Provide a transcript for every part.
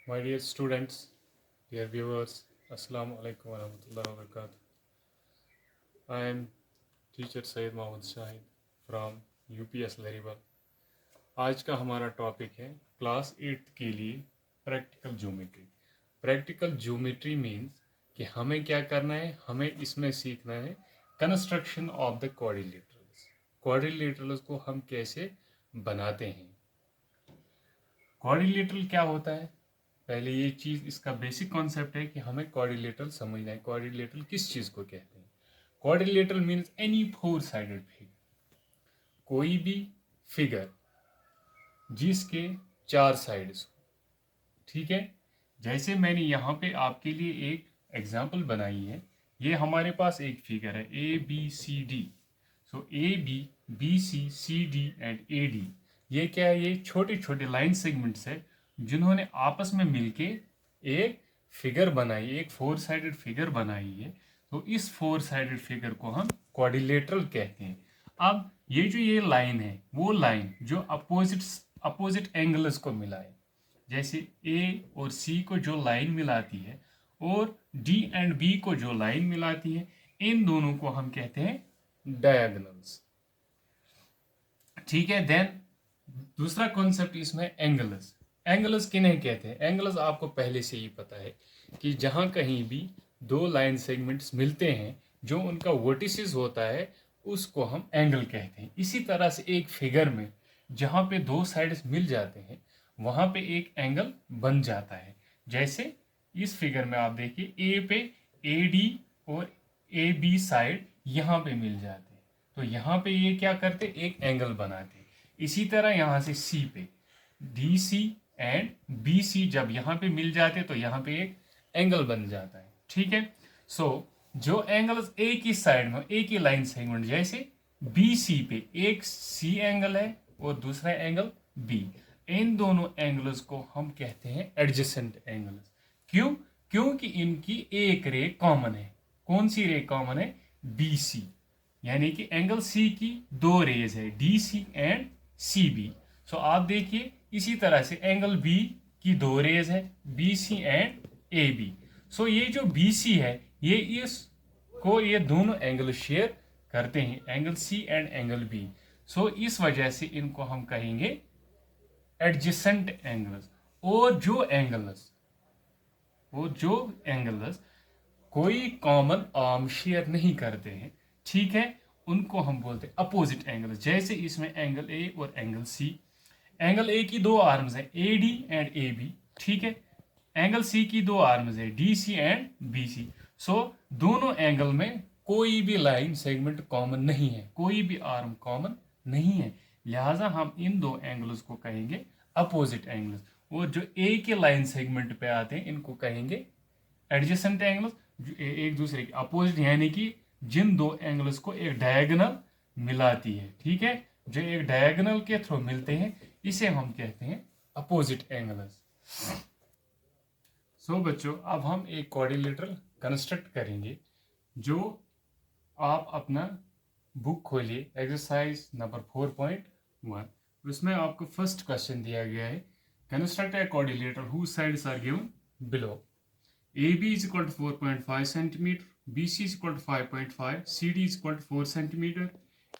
My dear students, dear viewers, Assalamu alaikum wa rahmatullahi wa barakatuh. I am teacher Syed Mohammad Shahid from UPS Laribal. आज का हमारा topic है class 8 के लिए practical geometry. Practical geometry means कि हमें क्या करना है, हमें इसमें सीखना है construction of the quadrilaterals. Quadrilaterals को हम कैसे बनाते हैं। क्वाड्रिलेटरल क्या होता है, पहले ये चीज़, इसका बेसिक कॉन्सेप्ट है कि हमें क्वाड्रिलेटरल समझना है। क्वाड्रिलेटरल किस चीज़ को कहते हैं। Quadrilateral means any four sided figure, कोई भी फिगर जिसके चार साइड्स हो। ठीक है, जैसे मैंने यहाँ पे आपके लिए एक एग्जाम्पल बनाई है। ये हमारे पास एक फिगर है A B C D. So A B C C D and A D, ये क्या है, ये छोटे छोटे लाइन सेगमेंट्स है जिन्होंने आपस में मिलके एक फिगर बनाई, एक फोर साइडेड फिगर बनाई है। तो इस फोर साइडेड फिगर को हम क्वाड्रिलेटरल कहते हैं। अब ये लाइन है, वो लाइन जो अपोजिट एंगल्स को मिलाए, जैसे ए और सी को जो लाइन मिलाती है और डी एंड बी को जो लाइन मिलाती है, इन दोनों को हम कहते हैं डायगोनल्स। ठीक है, देन दूसरा कॉन्सेप्ट इसमें एंगल्स। एंगल्स किन्हें कहते हैं। एंगल्स आपको पहले से ही पता है कि जहां कहीं भी दो लाइन सेगमेंट्स मिलते हैं, जो उनका वर्टिसेस होता है, उसको हम एंगल कहते हैं। इसी तरह से एक फिगर में जहां पे दो साइड्स मिल जाते हैं, वहां पे एक एंगल बन जाता है। जैसे इस फिगर में आप देखिए, ए पे ए डी और ए बी साइड यहाँ पे मिल जाते हैं, तो यहाँ पे ये क्या करते, एक एंगल बनाते हैं। इसी तरह यहाँ से सी पे D C and B C जब यहाँ पे मिल जाते तो यहाँ पे एक एंगल बन जाता है। ठीक है, सो जो एंगल्स एक ही साइड में, एक ही लाइन सेगमेंट, जैसे बी सी पे एक सी एंगल है और दूसरा एंगल बी, इन दोनों एंगल्स को हम कहते हैं एडजेसेंट एंगल्स। क्यों? क्योंकि इनकी एक रे कॉमन है। कौन सी रे कॉमन है? बी सी, यानी कि एंगल सी की दो रेज है, D C and C B. So आप देखिए, इसी तरह से एंगल बी की दो रेज है, B C and A B. So ये जो बी सी है, ये दोनों एंगल शेयर करते हैं, angle C and angle B. So इस वजह से इनको हम कहेंगे एडजेसेंट एंगल्स। और जो एंगल्स कोई कॉमन आर्म शेयर नहीं करते हैं, ठीक है, उनको हम बोलते हैं अपोजिट एंगल्स। जैसे इसमें एंगल ए और एंगल सी। एंगल ए की दो आर्म्स हैं, A D and A B. ठीक है, एंगल सी की दो आर्म्स है, D C and B C. So दोनों एंगल में कोई भी लाइन सेगमेंट कॉमन नहीं है, कोई भी आर्म कॉमन नहीं है, लिहाजा हम इन दो एंगल्स को कहेंगे अपोजिट एंगल्स। और जो ए के लाइन सेगमेंट पे आते हैं, इनको कहेंगे एडजेसेंट एंगल्स, जो एक दूसरे के अपोजिट, यानी कि जिन दो एंगल्स को एक डायगोनल मिलाती है। ठीक है, जो एक डायगोनल के थ्रू मिलते हैं, इसे हम कहते हैं अपोजिट एंगल्स। सो बच्चों, अब हम एक क्वाड्रिलेटरल कंस्ट्रक्ट करेंगे। जो आप अपना बुक खोलिए, एक्सरसाइज नंबर 4.1, उसमें आपको फर्स्ट क्वेश्चन दिया गया है, construct a quadrilateral whose sides are given below. AB is equal to 4.5 centimeter, BC is equal to 5.5, CD is equal to 4 centimeter,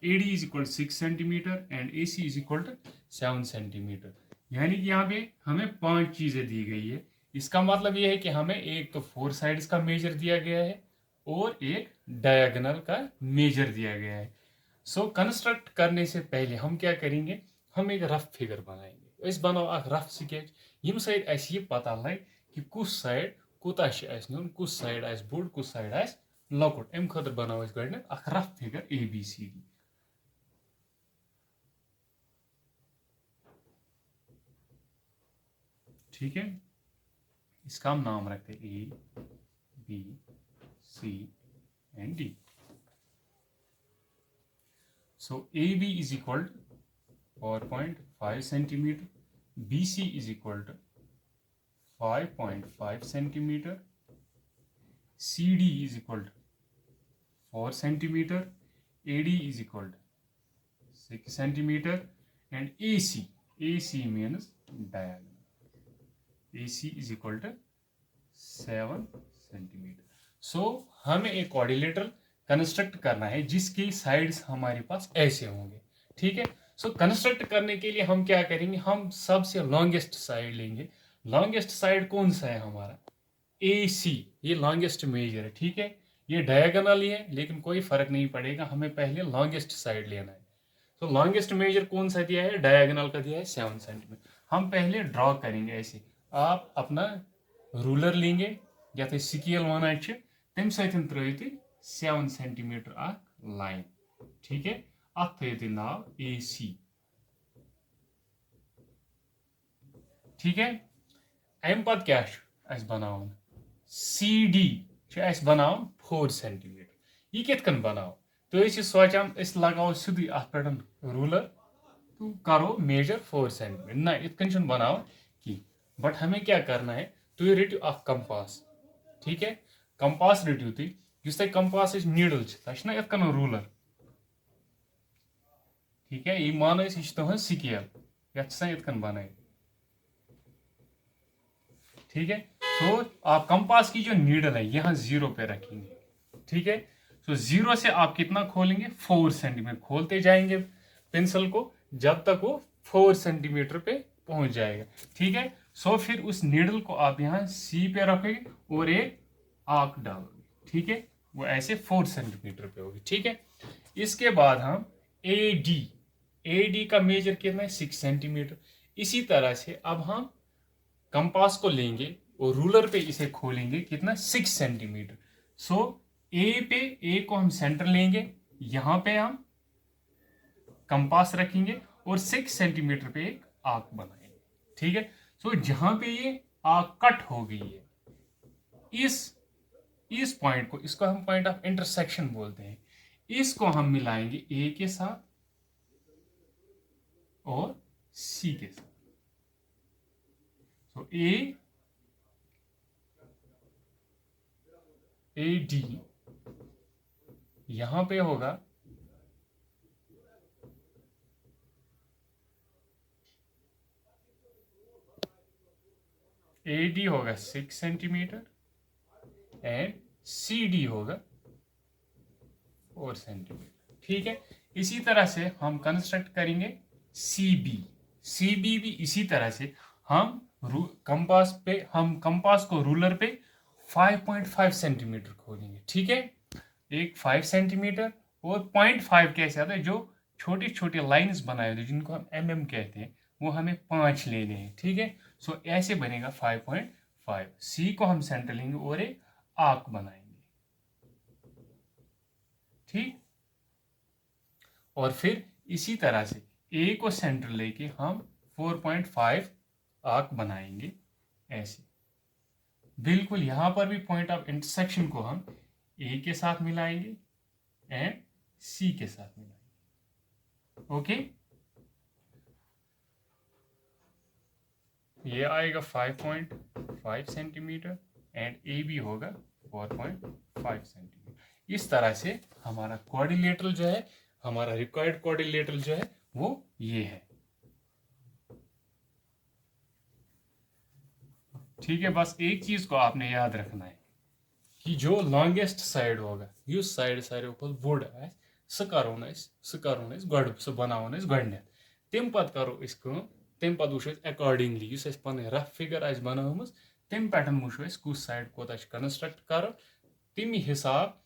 AD is equal to 6 centimeter and AC is equal to 7 centimeter। यानी कि यहाँ पे हमें 5 चीज़ें दी गई है। इसका मतलब ये है कि हमें एक तो फोर साइड्स का मेजर दिया गया है और एक डायगोनल का मेजर दिया गया है। सो कंस्ट्रक्ट करने से पहले हम क्या करेंगे, हम एक रफ फिगर बनाएंगे। इस बनाओ अख रफ स्केच, यम सहित अस ये पता लगे कि कुछ साइड कोता नुन, कुछ साइड आस बोड़, कुछ साइड आस लकुट। अम खतर बनाओ अस गड अख rough figure A B C D. ठीक है, इसका हम नाम रखते हैं A B C and D. So A B is equal to 4.5 centimetre, B C is equal to 5.5 centimeter, CD is equal to 4 centimeter, AD is equal to 6 centimeter and AC means diagonal। AC is equal to 7 centimetre. So हमें एक quadrilateral construct करना है जिसकी sides हमारे पास ऐसे होंगे, ठीक है। सो कंस्ट्रक्ट करने के लिए हम क्या करेंगे, हम सबसे लॉन्गेस्ट साइड लेंगे। लॉन्गेस्ट साइड कौन सा है हमारा, AC, ये लॉन्गेस्ट मेजर है, ठीक है। ये डायगोनल ही है लेकिन कोई फर्क नहीं पड़ेगा, हमें पहले लॉन्गेस्ट साइड लेना है। तो लॉन्गेस्ट मेजर कौन सा दिया है, डायगोनल का दिया है 7 सेंटीमीटर। हम पहले ड्रॉ करेंगे ऐसे, आप अपना रूलर लेंगे या तो स्केल वन तम सतन त्रो 7 सेंटीमीटर लाइन, ठीक है। अत थो नाव AC, ठीक है। अम पत क्या बनावन CD बनावन 4 सेंटीमीटर। यह कित कन बनाओ, तो सोचान लगाओ सीधे अत पे रूलर तो करो मेजर 4 सेंटीमीटर, ना इत बनाओ कि, बट हमें क्या करना है, तुम रटो कंपास, ठीक है। कंपास रटो तुम कंपास नीडल ना इत रूलर, ठीक है। ये मान यह तुहद स्केल इत बन, ठीक है। तो आप कंपास की जो नीडल है यहाँ 0 पे रखेंगे, ठीक है। तो 0 से आप कितना खोलेंगे, 4 सेंटीमीटर खोलते जाएंगे पेंसिल को जब तक वो 4 सेंटीमीटर पे पहुंच जाएगा, ठीक है। सो फिर उस नीडल को आप यहाँ C पे रखेंगे और एक आर्क डालोगे, ठीक है। वो ऐसे 4 सेंटीमीटर पे होगी, ठीक है। इसके बाद हम AD का मेजर कितना है, 6 सेंटीमीटर। इसी तरह से अब हम कंपास को लेंगे और रूलर पे इसे खोलेंगे कितना, 6 सेंटीमीटर। सो A को हम सेंटर लेंगे, यहां पे हम कंपास रखेंगे और 6 सेंटीमीटर पे एक आर्क बनाएंगे, ठीक है। सो जहां पे ये आर्क कट हो गई है, इस पॉइंट को, इसको हम पॉइंट ऑफ इंटरसेक्शन बोलते हैं, इसको हम मिलाएंगे A के साथ और C के साथ। तो AD यहां पे होगा AD होगा 6 सेंटीमीटर एंड CD होगा 4 सेंटीमीटर, ठीक है। इसी तरह से हम कंस्ट्रक्ट करेंगे CB भी इसी तरह से हम कंपास को रूलर पे 5.5 सेंटीमीटर खोलेंगे, ठीक है। एक 5 सेंटीमीटर और 0.5 कैसे आता है, जो छोटी छोटी लाइंस बनाए होते जिनको हम MM कहते हैं, वो हमें 5 लेने हैं, ठीक है। सो ऐसे बनेगा 5.5। C को हम सेंटर लेंगे और एक आर्क बनाएंगे, ठीक। और फिर इसी तरह से A को सेंटर लेके हम 4.5 आर्क बनाएंगे ऐसे। बिल्कुल यहां पर भी पॉइंट ऑफ इंटरसेक्शन को हम A के साथ मिलाएंगे एंड C के साथ मिलाएंगे, ओके। ये आएगा 5.5 सेंटीमीटर एंड AB होगा 4.5 सेंटीमीटर। इस तरह से हमारा क्वाड्रिलेटरल जो है, हमारा रिक्वायर्ड क्वाड्रिलेटरल जो है वो ये है, ठीक है। बस एक चीज को आपने याद रखना है कि जो लॉन्गेस्ट साइड होगा, युस साइड सारे वुड आए सह करो गड सह बनावन गडनेथ, तम पत करो तम पत वो अकॉर्डिंगली युस पन रफ फिगर बनामज तम पे वो कुछ साइड कोता कंस्ट्रक्ट कर, तमी हिसाब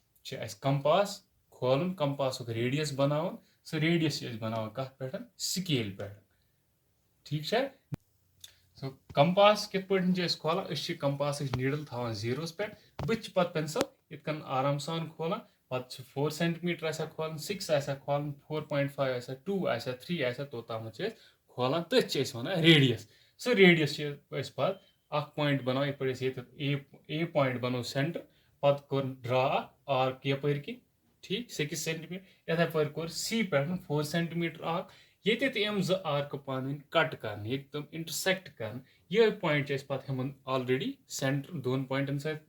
कंपास खोलन, कंपास रेडियस बनावन, सह रेडियस बनावन कत पे, स्केल पे, ठीक है। सो कंपास कित पे खोलान, कंपास नीडल थवान 0 पे, बच पत पेंसिल इतकन आराम सान खोलान, पत 4 सेंटीमीटर आसा खोलान, 6 आसा खोलान, 4.5 आसा, 2 आसा, 3 आसा, तोताम खोलान, तथ वनान रेडियस। सो रेडियस पत पॉइंट बनाओ इत पे ए पॉइंट बनो सेंटर, पत कोर ड्रा आर्क यपर कि, ठीक 6 सेंटीमीटर, इथे पर कोर C पे 4 सेंटीमीटर आर्क, ये यम ज आर्क पान कट कर तम इंटरसेक्ट कर, ये पॉइंट पे हम ऑलरेडी सेंटर दोन पॉइंटन सत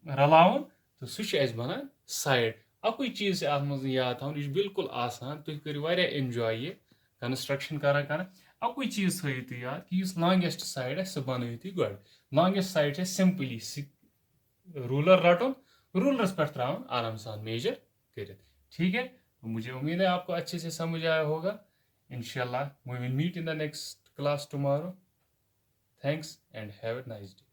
रलावन, तो सह बनान साइड। अकुई चीज अत मज याद थवन, यह बिल्कुल आसान, तुम करो एंजॉय ये कंस्ट्रक्शन कर अकुई चीज थी याद कि लॉन्गेस्ट साइड सह बनू गो लॉन्गेस्ट साइड सिंपली रूलर रटन रूलरस पे त्रावन आराम सान मेजर कर। ठीक है, मुझे उम्मीद है आपको अच्छे से समझ आया होगा। इंशाल्लाह we will meet in the next class tomorrow. Thanks and have a nice day.